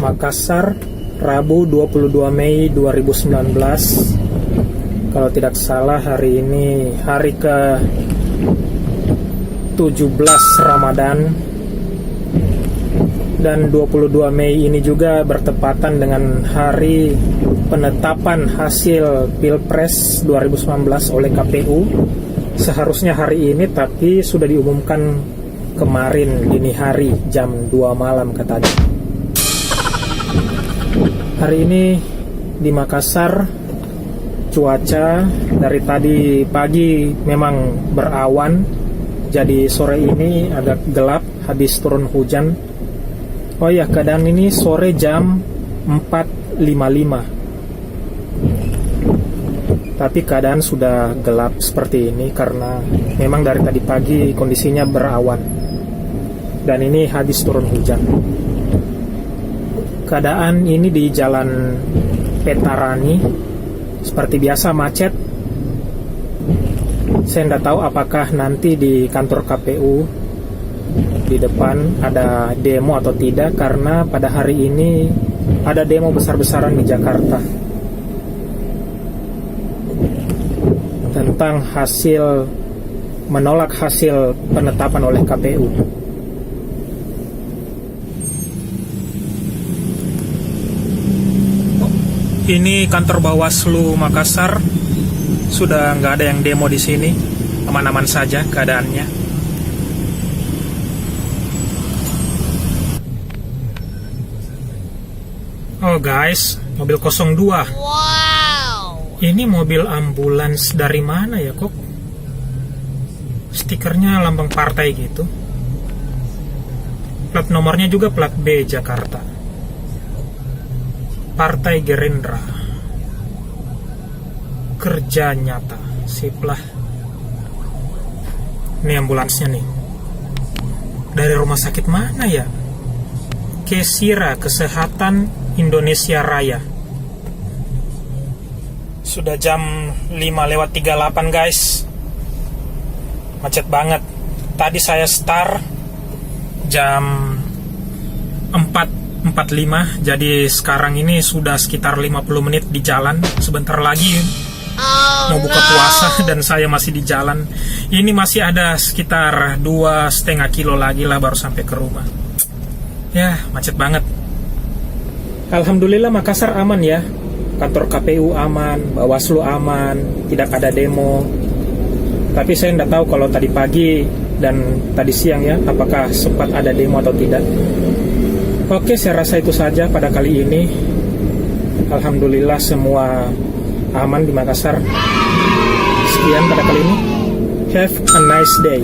Makassar, Rabu 22 Mei 2019. Kalau tidak salah hari ini hari ke 17 Ramadan. Dan 22 Mei ini juga bertepatan dengan hari penetapan hasil Pilpres 2019 oleh KPU. Seharusnya hari ini, tapi sudah diumumkan kemarin dini hari jam 2 malam katanya. Hari ini di Makassar cuaca dari tadi pagi memang berawan, jadi sore ini agak gelap habis turun hujan. Oh ya, keadaan ini sore jam 4.55. Tapi keadaan sudah gelap seperti ini karena memang dari tadi pagi kondisinya berawan. Dan ini habis turun hujan. Keadaan ini di Jalan Petarani seperti biasa macet. Saya tidak tahu apakah nanti di kantor KPU di depan ada demo atau tidak, karena pada hari ini ada demo besar-besaran di Jakarta tentang menolak hasil penetapan oleh KPU. Ini kantor Bawaslu Makassar, sudah nggak ada yang demo di sini, aman-aman saja keadaannya. Oh guys, mobil 02. Wow. Ini mobil ambulans dari mana ya kok? Stikernya lambang partai gitu. Plat nomornya juga plat B Jakarta. Partai Gerindra. Kerja nyata. Sip lah. Ini ambulansnya nih. Dari rumah sakit mana ya? Kesira Kesehatan Indonesia Raya. Sudah jam 5:38 guys. Macet banget. Tadi saya start jam 4.45, jadi sekarang ini sudah sekitar 50 menit di jalan. Sebentar lagi mau buka puasa dan saya masih di jalan. Ini masih ada sekitar 2,5 kilo lagi lah baru sampai ke rumah. Ya, macet banget. Alhamdulillah Makassar aman ya. Kantor KPU aman, Bawaslu aman, tidak ada demo. Tapi saya tidak tahu kalau tadi pagi dan tadi siang ya, apakah sempat ada demo atau tidak. Oke, saya rasa itu saja pada kali ini. Alhamdulillah semua aman di Makassar. Sekian pada kali ini. Have a nice day.